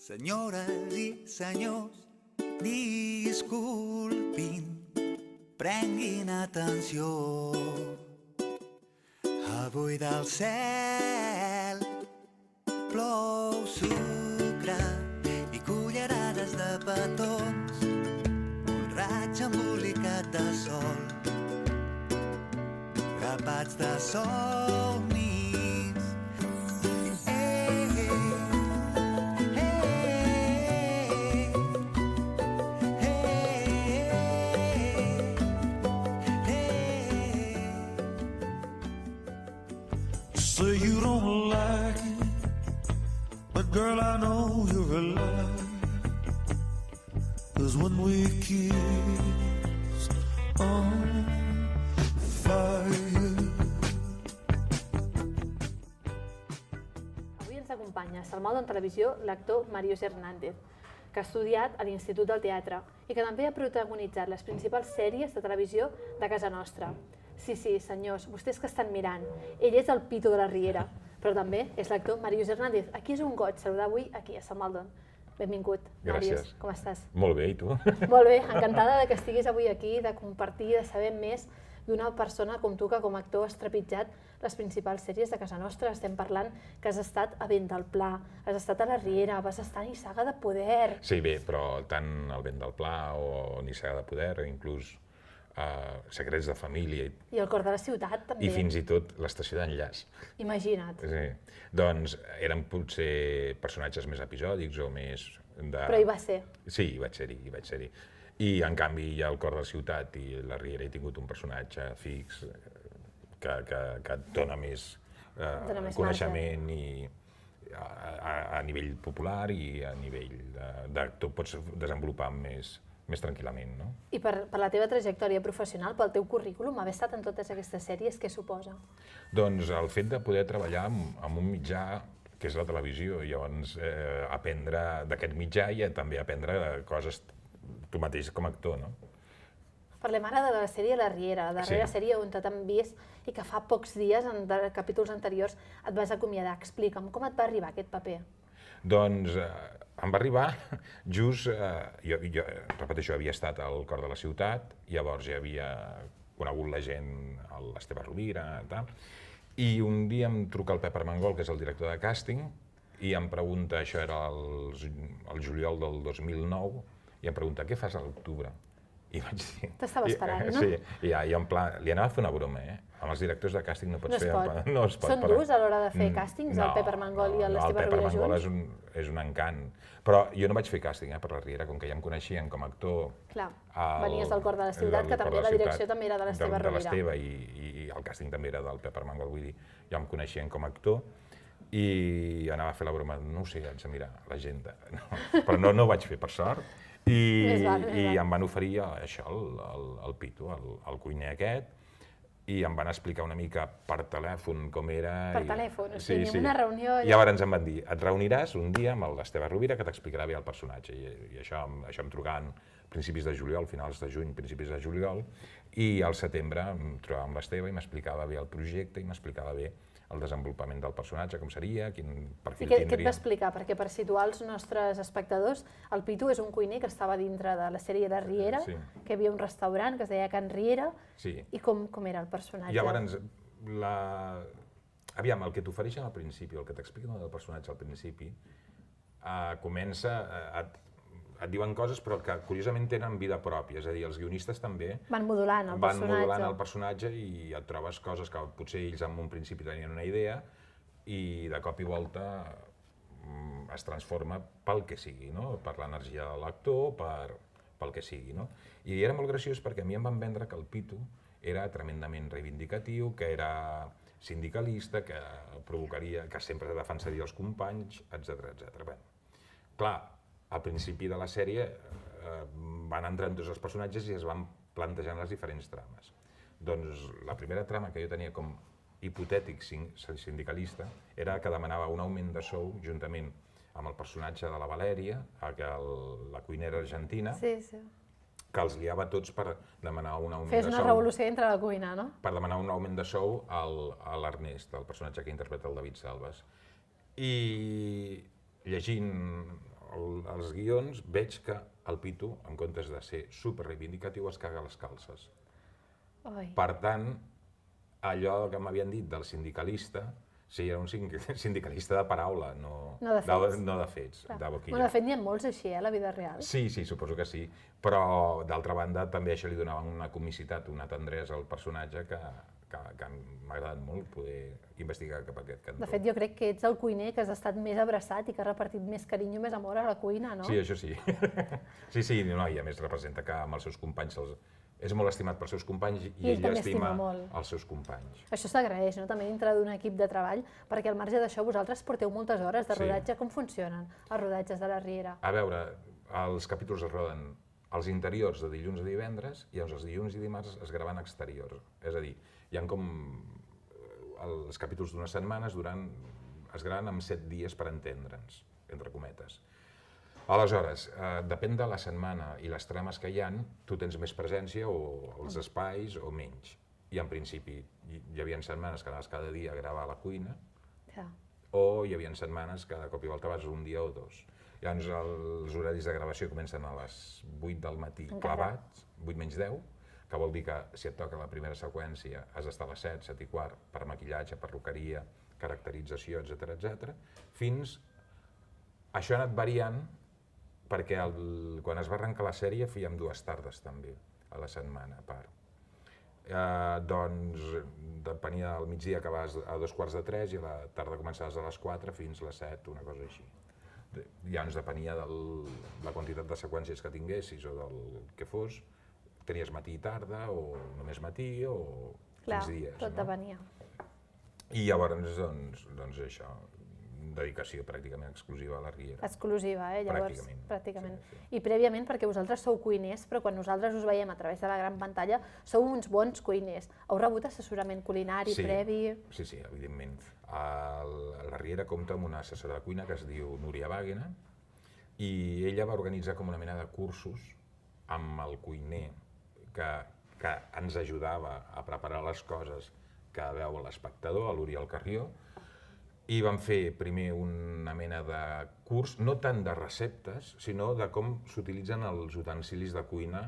Senyores i senyors, disculpin, prenguin atenció. Avui del cel plou sucre i cullerades de petons, un raig embolicat de sol, grapats de somnis. Say you don't like it, but girl, I know you're alive. 'Cause when we kissed on fire. Avui ens acompanya a Salmaldon Televisió l'actor Màrius Hernández, que ha estudiat a l'Institut del Teatre i que també ha protagonitzat les principals sèries de televisió de casa nostra. Sí, senyors, vostès que estan mirant, ell és el Pitu de la Riera, però també és l'actor Màrius Hernández. Aquí és un goig saludar avui aquí a Salmaldon. Benvingut, Màrius. Gràcies. Com estàs? Molt bé, i tu? Molt bé, encantada de que estiguis avui aquí, de compartir, de saber més d'una persona com tu que com a actor has trepitjat les principals sèries de casa nostra. Estem parlant que has estat a Vent del Pla, has estat a la Riera, vas estar a Nissaga de Poder. Sí, bé, però tant el Vent del Pla o Nissaga de Poder, inclús Secrets de Família I el Cor de la Ciutat, també. i fins i tot l'Estació d'Enllaç. Imagina't. Sí. Doncs eren potser personatges més episòdics o més de... Però hi va ser. Sí, hi vaig ser-hi. I en canvi hi ha el Cor de la Ciutat i la Riera he tingut un personatge fix que et dona més coneixement i a nivell popular i a nivell d'actor pots desenvolupar més tranquil·lament, no? I per la teva trajectòria professional, pel teu currículum, haver estat en totes aquestes sèries, què suposa? Doncs el fet de poder treballar amb un mitjà que és la televisió, i llavors aprendre d'aquest mitjà i també aprendre coses tu mateix com a actor, no? Parlem ara de la sèrie La Riera, la darrera sèrie on t'han vist i que fa pocs dies, en capítols anteriors, et vas acomiadar. Explica'm, com et va arribar aquest paper? Doncs em va arribar just, jo repeteixo, havia estat al Cor de la Ciutat, llavors ja havia conegut la gent, l'Esteve Rovira i tal, i un dia em truca el Pep Armengol, que és el director de càsting, i em pregunta, això era el juliol del 2009, i em pregunta, què fas a l'octubre? I vaig dir... T'estava esperant, no? Sí, i en plan, li anava a fer una broma, Amb els directors de càsting no pots fer... No es pot. Són durs a l'hora de fer càstings, el Pep Armengol i l'Esteve Rovira junts? No, el Pep Armengol és un encant. Però jo no vaig fer càsting per la Riera, com que ja em coneixien com a actor... Clar, venies del Cor de la Ciutat, que també la direcció també era de l'Esteve Rovira. De l'Esteve, i el càsting també era del Pep Armengol, vull dir, ja em coneixien com a actor. I anava a fer la broma, no ho sé, haig de mirar l'agenda. Però no ho vaig fer, per sort. I em van oferir això, el Pitu, el cuiner aquest, i em van explicar una mica per telèfon com era. Per telèfon, o sigui, una reunió... I llavors em van dir, et reuniràs un dia amb l'Esteve Rovira que t'explicarà bé el personatge. I això em trucaven principis de juliol, finals de juny, principis de juliol, i al setembre em trobava amb l'Esteve i m'explicava bé el projecte i m'explicava bé el desenvolupament del personatge, com seria, quin perfil tindria. Què et va explicar? Perquè per situar els nostres espectadors, el Pitu és un cuiner que estava dintre de la sèrie La Riera, que hi havia un restaurant que es deia Can Riera, i com era el personatge? Llavors, aviam, el que t'ofereixen al principi, el que t'expliquen del personatge al principi, comença et diuen coses però que curiosament tenen vida pròpia, és a dir, els guionistes també van modulant el personatge i et trobes coses que potser ells en un principi tenien una idea i de cop i volta es transforma pel que sigui, per l'energia de l'actor, pel que sigui. I era molt graciós perquè a mi em van vendre que el Pitu era tremendament reivindicatiu, que era sindicalista, que provocaria, que sempre defensaria els companys, etc. Clar, al principi de la sèrie van entrant tots els personatges i es van plantejant les diferents trames. Doncs la primera trama que jo tenia com hipotètic sindicalista era que demanava un augment de sou juntament amb el personatge de la Valèria, la cuinera argentina, que els liava tots per demanar un augment de sou. Fes una revolució entre la cuina, no? Per demanar un augment de sou a l'Ernest, el personatge que interpreta el David Salves. I llegint els guions veig que el Pitu, en comptes de ser superreivindicatiu, es caga les calces. Oi. Per tant, allò que m'havien dit del sindicalista, sí, era un sindicalista de paraula, no de fets. No de fets, Clar. de boquilla. Bueno, de fet, n'hi ha molts així, a la vida real. Sí, suposo que sí, però d'altra banda també això li donava una comicitat, una tendresa al personatge que m'ha agradat molt poder investigar cap a aquest cantó. De fet, jo crec que ets el cuiner que has estat més abraçat i que ha repartit més carinyo i més amor a la cuina, no? Sí, això sí. Sí, no, i a més representa que amb els seus companys és molt estimat pels seus companys i ell també estima molt els seus companys. Això s'agraeix, no? També dintre d'un equip de treball, perquè al marge d'això vosaltres porteu moltes hores de rodatge. Com funcionen els rodatges de la Riera? A veure, els capítols es roden als interiors de dilluns a divendres i els dilluns i dimarts es graven exteriors. És a dir, hi ha com els capítols d'unes setmanes es graven en 7 dies per entendre'ns, entre cometes. Aleshores, depèn de la setmana i les trames que hi ha, tu tens més presència o els espais o menys. I en principi hi havia setmanes que anaves cada dia a gravar a la cuina o hi havia setmanes que de cop i volta vas un dia o dos. Llavors els horaris de gravació comencen a les 8 del matí clavats, 8 menys 10, que vol dir que si et toca la primera seqüència has d'estar a les 7, 7 i quart, per maquillatge, perruqueria, caracterització, etc. Fins... Això ha anat variant perquè quan es va arrencar la sèrie fèiem 2 tardes també a la setmana a part. Doncs depenia del migdia acabaves a 2:45 i a la tarda començaves a les 4 fins a les 7, una cosa així. Llavors depenia de la quantitat de seqüències que tinguessis o del que fos, tenies matí i tarda o només matí o quins dies. Tot depenia. I llavors, doncs això, dedicació pràcticament exclusiva a la Riera. Exclusiva, llavors, pràcticament. Sí. I prèviament, perquè vosaltres sou cuiners, però quan nosaltres us veiem a través de la gran pantalla, sou uns bons cuiners. Heu rebut assessorament culinari previ? Sí, evidentment. La Riera compta amb una assessora de cuina que es diu Núria Wagner i ella va organitzar com una mena de cursos amb el cuiner que ens ajudava a preparar les coses que veu l'espectador, l'Oriol Carrió, i vam fer primer una mena de curs, no tant de receptes, sinó de com s'utilitzen els utensilis de cuina.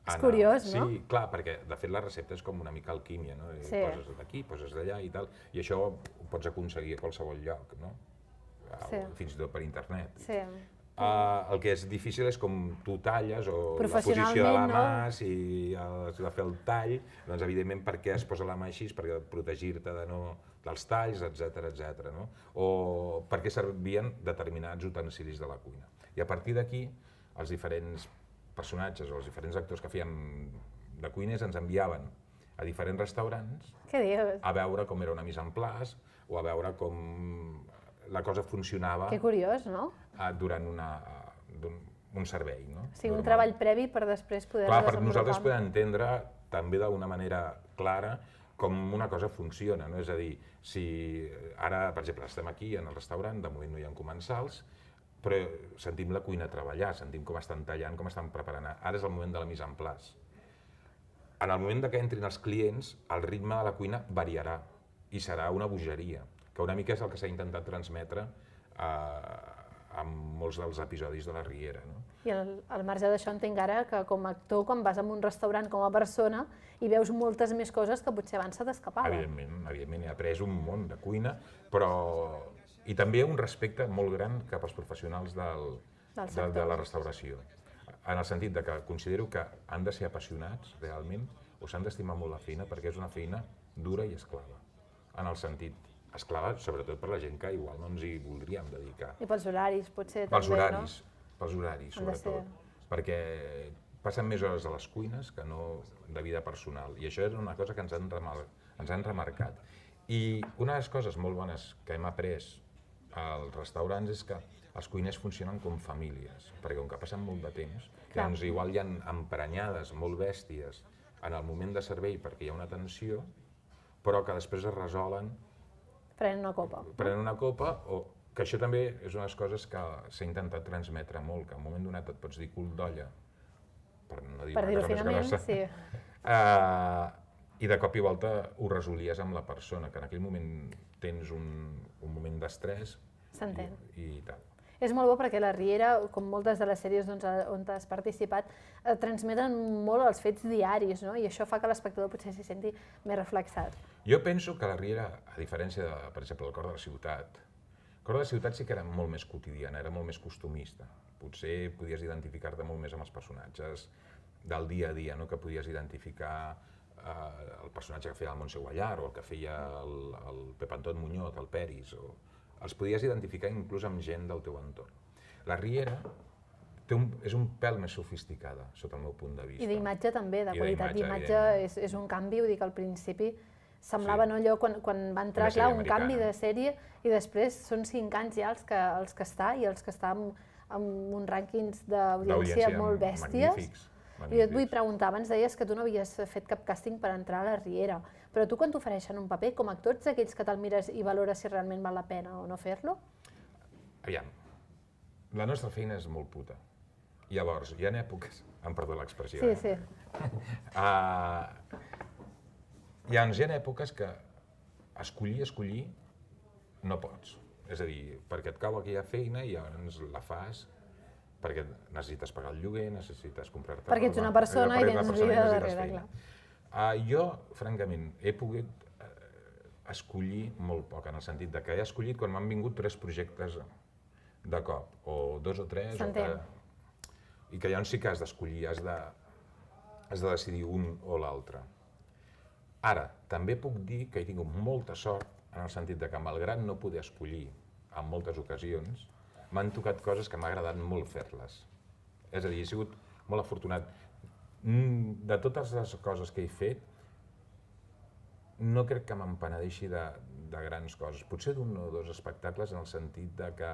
És curiós, no? Sí, clar, perquè de fet la recepta és com una mica alquímia, no? Poses d'aquí, poses d'allà i tal, i això ho pots aconseguir a qualsevol lloc, no? Fins i tot per internet. Sí. El que és difícil és com tu talles o la posició de la mà, si has de fer el tall, doncs evidentment per què es posa la mà així, per protegir-te dels talls, etc. O per què servien determinats utensilis de la cuina. I a partir d'aquí, els diferents personatges o els diferents actors que feien de cuiners ens enviaven a diferents restaurants a veure com era una mise en place o a veure com la cosa funcionava. Que curiós, no? Durant un servei, no? Sí, un treball previ per després poder desenvolupar. Clar, per nosaltres podem entendre també d'una manera clara com una cosa funciona, no? És a dir, si ara, per exemple, estem aquí en el restaurant, de moment no hi ha comensals, però sentim la cuina treballar, sentim com estan tallant, com estan preparant. Ara és el moment de la mise en place. En el moment que entrin els clients, el ritme de la cuina variarà i serà una bogeria, que una mica és el que s'ha intentat transmetre en molts dels episodis de la Riera. I al marge d'això entenc ara que com a actor, quan vas a un restaurant com a persona, hi veus moltes més coses que potser abans se t'escapaven. Evidentment, he après un món de cuina, però... I també un respecte molt gran cap als professionals de la restauració. En el sentit que considero que han de ser apassionats realment o s'han d'estimar molt la feina perquè és una feina dura i esclava. En el sentit esclava, sobretot per la gent que igual no ens hi voldríem dedicar. I pels horaris, potser també, no? Pels horaris, sobretot. Perquè passen més hores a les cuines que no de vida personal. I això és una cosa que ens han remarcat. I una de les coses molt bones que hem après als restaurants és que els cuiners funcionen com famílies, perquè com que passen molt de temps, doncs igual hi ha emprenyades molt bèsties en el moment de servei perquè hi ha una tensió, però que després es resolen prenent una copa. Prenent una copa, o que això també és una de les coses que s'ha intentat transmetre molt, que en un moment donat et pots dir cul d'olla, per no dir una cosa més grossa, i de cop i volta ho resolies amb la persona, que en aquell moment tens un moment d'estrès i tal. És molt bo perquè la Riera, com moltes de les sèries on has participat, transmeten molt els fets diaris, no? I això fa que l'espectador potser s'hi senti més reflexat. Jo penso que la Riera, a diferència de, per exemple, el Cor de la Ciutat, el Cor de la Ciutat sí que era molt més quotidiana, era molt més costumista. Potser podies identificar-te molt més amb els personatges del dia a dia, no? Que podies identificar el personatge que feia el Montse Guallar o el que feia el Pep Anton Muñoz, el Peris, els podies identificar inclús amb gent del teu entorn. La Riera és un pèl més sofisticada, sota el meu punt de vista. I d'imatge també, de I qualitat d'imatge, d'imatge és un canvi, vull dir que al principi semblava allò quan va entrar, clar, un canvi de sèrie i després són 5 anys ja els que està i els que està amb uns rànquings d'audiència molt bèsties. Magnífics. I jo et vull preguntar, abans deies que tu no havies fet cap càsting per entrar a la Riera, però tu quan t'ofereixen un paper, com a actor, ets aquells que te'l mires i valores si realment val la pena o no fer-lo? Aviam, la nostra feina és molt puta. Llavors, hi ha èpoques... Em perdó l'expressió, Sí. Llavors, hi ha èpoques que escollir no pots. És a dir, perquè et cau aquella feina i llavors la fas perquè necessites pagar el lloguer, necessites comprar-te roba... Perquè ets una persona i tens vida darrere, clar. Jo, francament, he pogut escollir molt poc, en el sentit que he escollit quan m'han vingut 3 projectes de cop, o 2 o 3... S'entén. I que llavors sí que has d'escollir, has de decidir un o l'altre. Ara, també puc dir que he tingut molta sort en el sentit que, malgrat no poder escollir en moltes ocasions, m'han tocat coses que m'ha agradat molt fer-les. És a dir, he sigut molt afortunat. De totes les coses que he fet, no crec que me'n penedeixi de grans coses. Potser d'un o 2 espectacles en el sentit que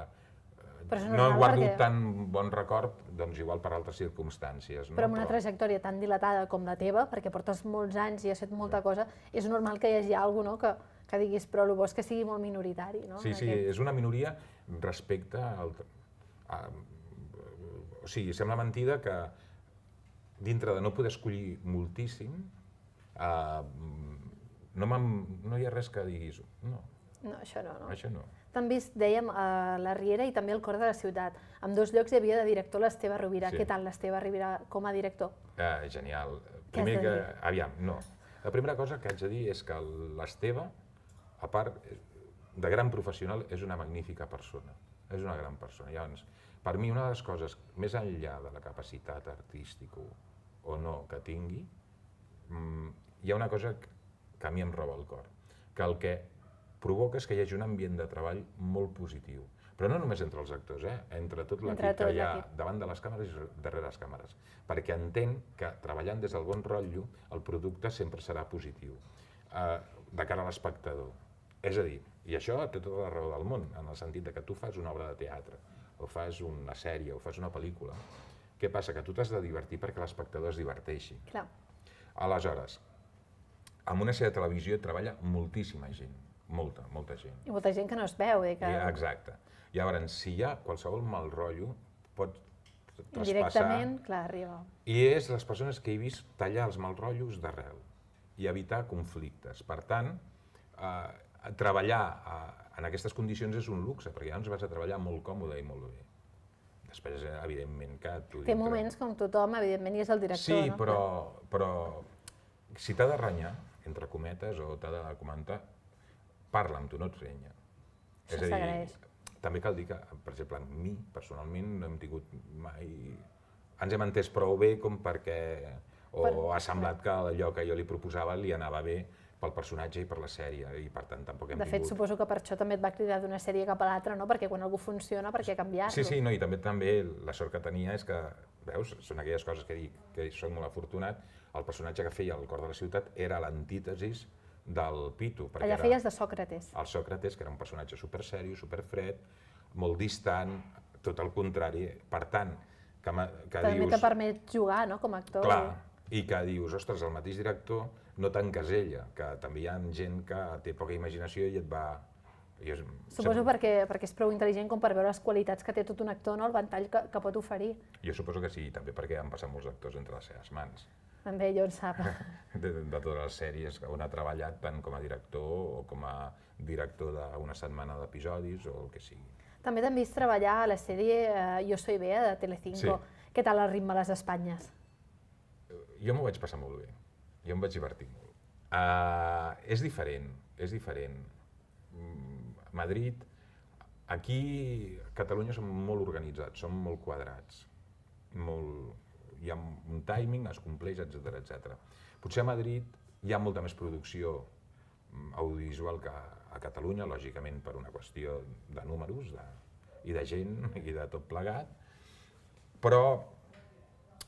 no guardo tan bon record, doncs igual per altres circumstàncies. Però amb una trajectòria tan dilatada com la teva, perquè portes molts anys i has fet molta cosa, és normal que hi hagi alguna cosa que diguis, però el bo és que sigui molt minoritari, no? Sí, és una minoria respecte al... O sigui, sembla mentida que dintre de no poder escollir moltíssim, no hi ha res que diguis, no. No, això no. Això no. T'han vist, dèiem, a la Riera i també al Cor de la Ciutat. En 2 llocs hi havia de director l'Esteve Rovira. Què tal l'Esteve Rovira com a director? Genial. Què has de dir? Aviam, no. La primera cosa que haig de dir és que l'Esteve, a part de gran professional, és una magnífica persona. És una gran persona. Llavors, per mi, una de les coses, més enllà de la capacitat artística o no que tingui, hi ha una cosa que a mi em roba el cor, que el que provoca és que hi hagi un ambient de treball molt positiu. Però no només entre els actors, entre tot l'equip que hi ha davant de les càmeres i darrere les càmeres. Perquè entenc que treballant des del bon rotllo, el producte sempre serà positiu de cara a l'espectador. És a dir, i això té tota la raó del món, en el sentit que tu fas una obra de teatre, o fas una sèrie, o fas una pel·lícula. Què passa? Que tu t'has de divertir perquè l'espectador es diverteixi. Clar. Aleshores, en una sèrie de televisió treballa moltíssima gent, molta gent. I molta gent que no es veu. Exacte. Llavors, si hi ha qualsevol mal rotllo, pot traspassar... Indirectament, clar, arriba. I és les persones que he vist tallar els mal rotllos d'arrel i evitar conflictes. Per tant, treballar en aquestes condicions és un luxe, perquè llavors vas a treballar molt còmode i molt bé. Després, evidentment, que... Té moments com tothom, evidentment, i és el director, no? Sí, però si t'ha de renyar, entre cometes, o t'ha de comentar, parla amb tu, no et renya. Això s'agraeix. També cal dir que, per exemple, amb mi, personalment, no hem tingut mai... Ens hem entès prou bé com perquè... O ha semblat que allò que jo li proposava li anava bé pel personatge i per la sèrie, i per tant tampoc hem tingut... De fet, suposo que per això també et va cridar d'una sèrie cap a l'altra, no? Perquè quan algú funciona, per què canviar-lo? Sí, no, i també la sort que tenia és que, veus, són aquelles coses que dic, que soc molt afortunat, el personatge que feia al Cor de la Ciutat era l'antítesis del Pitu. Allà feies de Sòcrates. El Sòcrates, que era un personatge supersèrio, superfred, molt distant, tot el contrari. Per tant, que dius... També te permet jugar, no?, com a actor. Clar, i que dius, ostres, el mateix director no t'encasella, que també hi ha gent que té poca imaginació i et va... Suposo perquè és prou intel·ligent com per veure les qualitats que té tot un actor, no?, el ventall que pot oferir. Jo suposo que sí, també perquè han passat molts actors entre les seves mans. També ell en sap. De totes les sèries on ha treballat, tant com a director o com a director d'una setmana d'episodis o el que sigui. També t'hem vist treballar a la sèrie Yo soy Bea de Telecinco. Sí. Què tal el ritme a les Espanyes? Jo m'ho vaig passar molt bé, jo em vaig divertir molt. És diferent, és diferent. Madrid, aquí a Catalunya som molt organitzats, som molt quadrats, hi ha un timing, es compleix, etc etc. Potser a Madrid hi ha molta més producció audiovisual que a Catalunya, lògicament per una qüestió de números i de gent i de tot plegat, però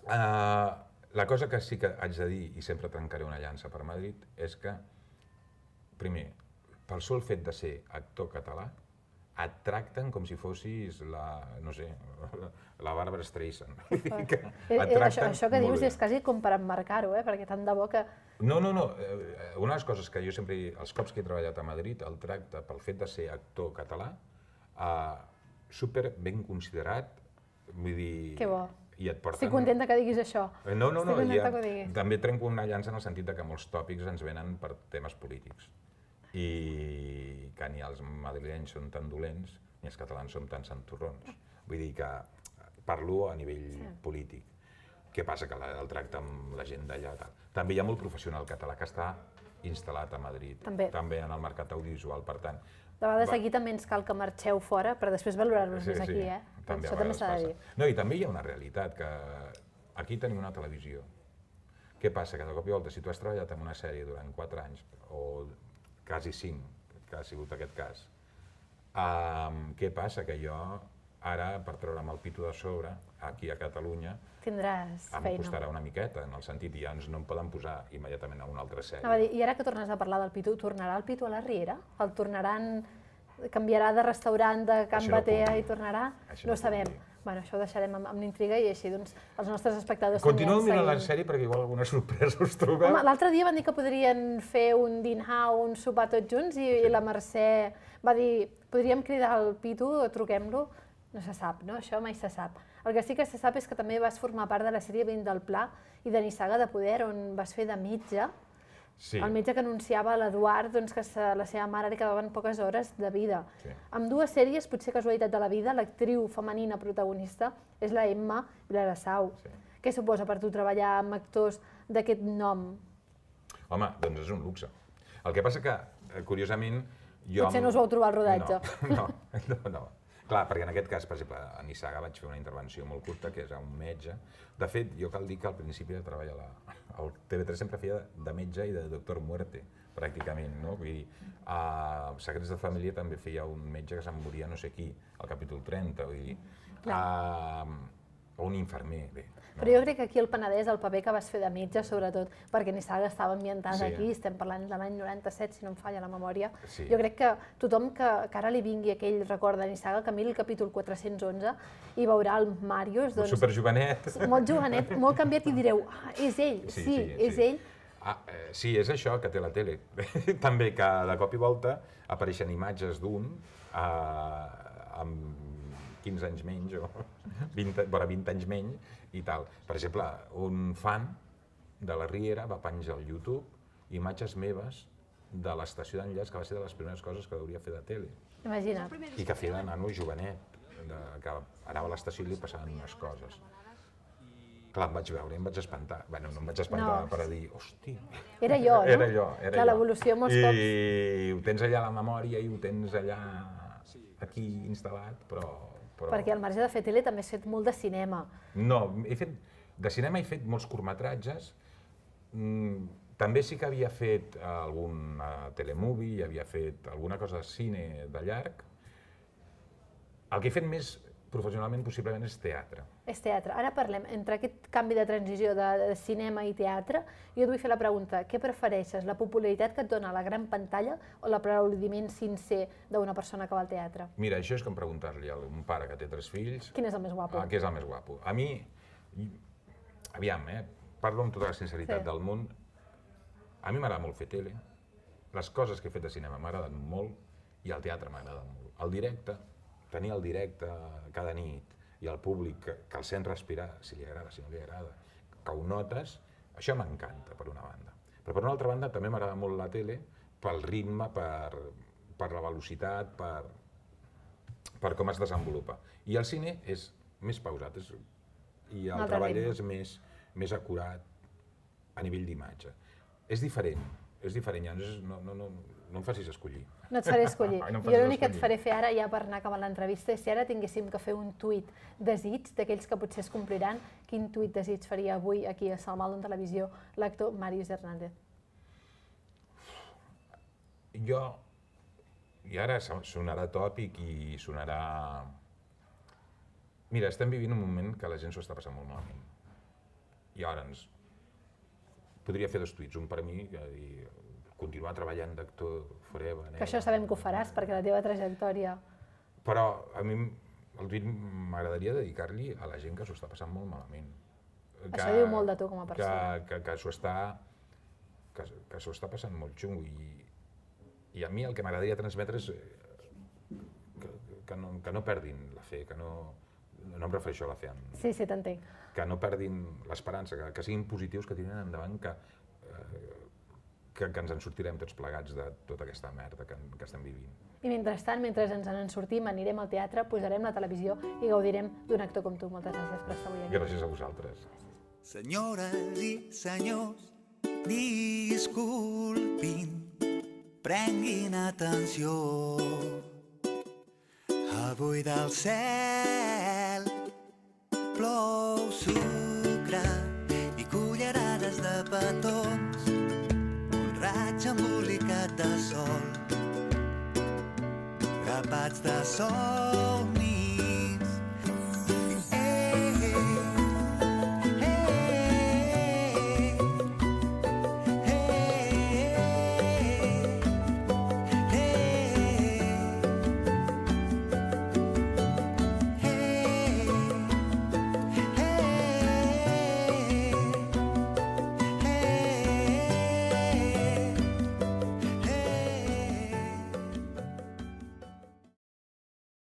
la cosa que sí que haig de dir, i sempre trencaré una llança per Madrid, és que, primer, pel sol fet de ser actor català, et tracten com si fossis la Barbra Streisand. Això que dius és quasi com per emmarcar-ho, perquè tant de bo que... No. Una de les coses que jo sempre, els cops que he treballat a Madrid, el tracte pel fet de ser actor català, super ben considerat, vull dir... Que bo. I et porten... Estic contenta que diguis això. No, també trenco una llança en el sentit que molts tòpics ens venen per temes polítics i que ni els madrilenys són tan dolents ni els catalans som tan santurrons. Vull dir que parlo a nivell polític. Què passa? Que el tracte amb la gent d'allà... També hi ha molt professional català que està instal·lat a Madrid, també en el mercat audiovisual, per tant... De vegades aquí també ens cal que marxeu fora per després valorar-vos més aquí, Això també s'ha de dir. No, i també hi ha una realitat, que aquí tenim una televisió. Què passa? Que de cop i volta, si tu has treballat en una sèrie durant 4 anys, o quasi 5, que ha sigut aquest cas, què passa? Que jo ara, per treure'm el pito de sobre, aquí a Catalunya, tindràs feina. Em costarà una miqueta, en el sentit, ja no em poden posar immediatament a una altra sèrie. I ara que tornes a parlar del pito, tornarà el pito a la Riera? El tornaran... Canviarà de restaurant de Can Batea i tornarà? No ho sabem. Bueno, això ho deixarem amb l'intriga i així doncs els nostres espectadors també Continueu mirant la sèrie perquè igual alguna sorpresa us trobeu. Home, l'altre dia van dir que podrien fer un dinar o un sopar tots junts i la Mercè va dir podríem cridar el Pitu o truquem-lo. No se sap, no? Això mai se sap. El que sí que se sap és que també vas formar part de la sèrie Vent del Pla i de Nissaga de Poder, on vas fer de metge. El metge que anunciava a l'Eduard que la seva mare li quedaven poques hores de vida. Amb 2 sèries, potser casualitat de la vida, l'actriu femenina protagonista és la Emma Vilarasau. Què suposa per tu treballar amb actors d'aquest nom? Home, doncs és un luxe. El que passa que, curiosament... Potser no us vau trobar al rodatge. No. Clar, perquè en aquest cas, per exemple, a Nissaga vaig fer una intervenció molt curta, que és a un metge. De fet, jo cal dir que al principi de treball al TV3 sempre feia de metge i de doctor muerte, pràcticament, no? Vull dir, a Secrets de Família també feia un metge que se'n moria no sé qui, al capítol 30, vull dir, o un infermer, bé. Però jo crec que aquí al Penedès el paper que vas fer de metge, sobretot, perquè Nissaga estava ambientada aquí, estem parlant de l'any 97, si no em falla la memòria, jo crec que tothom que ara li vingui aquell record de Nissaga, que miri el capítol 411 i veurà el Màrius... Superjovenet. Molt jovenet, molt canviat i direu, és ell, sí, és ell. Sí, és això que té la tele. També que de cop i volta apareixen imatges d'un amb 15 anys menys o 20 anys menys i tal. Per exemple, un fan de la Riera va penjar al YouTube imatges meves de l'estació d'enllaç, que va ser de les primeres coses que hauria fer de tele. Imagina't. I que feia de nano jovenet, que anava a l'estació i li passaven unes coses. Clar, em vaig veure i em vaig espantar. Bueno, no em vaig espantar per dir, hosti... Era jo, no? Era jo. Clar, l'evolució molts cops... I ho tens allà a la memòria i ho tens allà aquí instal·lat, però... Perquè al marge de fer tele també has fet molt de cinema. No, de cinema he fet molts curtmetratges. També sí que havia fet algun telemovie, havia fet alguna cosa de cine de llarg. El que he fet més professionalment possiblement és teatre. És teatre. Ara parlem, entre aquest canvi de transició de cinema i teatre, jo et vull fer la pregunta, què prefereixes, la popularitat que et dona la gran pantalla o l'aplaudiment sincer d'una persona que va al teatre? Mira, això és com preguntar-li a un pare que té 3 fills... Quin és el més guapo? Què és el més guapo? A mi, aviam, parlo amb tota la sinceritat del món, a mi m'agrada molt fer tele, les coses que he fet de cinema m'agraden molt i el teatre m'agrada molt. El directe, tenir el directe cada nit i el públic que el sent respirar, si li agrada, si no li agrada, que ho notes, això m'encanta, per una banda. Però per una altra banda també m'agrada molt la tele pel ritme, per la velocitat, per com es desenvolupa. I el cine és més pausat, i el altre treball ritme. és més acurat a nivell d'imatge. És diferent, llavors no em facis escollir. No et faré escollir. No em Jo facis l'únic que et escollir. faré fer ara, ja per anar acabant l'entrevista, és si ara tinguéssim que fer un tuit desig, d'aquells que potser es compliran, quin tuit desig faria avui aquí a Salmaldon Televisió l'actor Màrius Hernández? Jo, i ara sonarà tòpic i sonarà... Mira, estem vivint un moment que la gent s'ho està passant molt malament. I ara podria fer 2 tuits, un per a mi, i continuar treballant d'actor forever. Que això sabem que ho faràs, perquè la teva trajectòria... Però a mi el tuit m'agradaria dedicar-li a la gent que s'ho està passant molt malament. Això diu molt de tu com a persona. Que s'ho està passant molt xungo, i a mi el que m'agradaria transmetre és que no perdin la fe, que no em refereixo a la fe, Sí, t'entenc. que no perdin l'esperança, que siguin positius, que tirin endavant, que ens en sortirem tots plegats de tota aquesta merda que estem vivint. I mentrestant, mentre ens en sortim, anirem al teatre, posarem la televisió i gaudirem d'un actor com tu. Moltes gràcies per estar avui aquí. Gràcies a vosaltres. Senyores i senyors, disculpin, prenguin atenció. Avui del cel plou sucre i cullerades de petons, un raig embolicat de sol, grapats de sol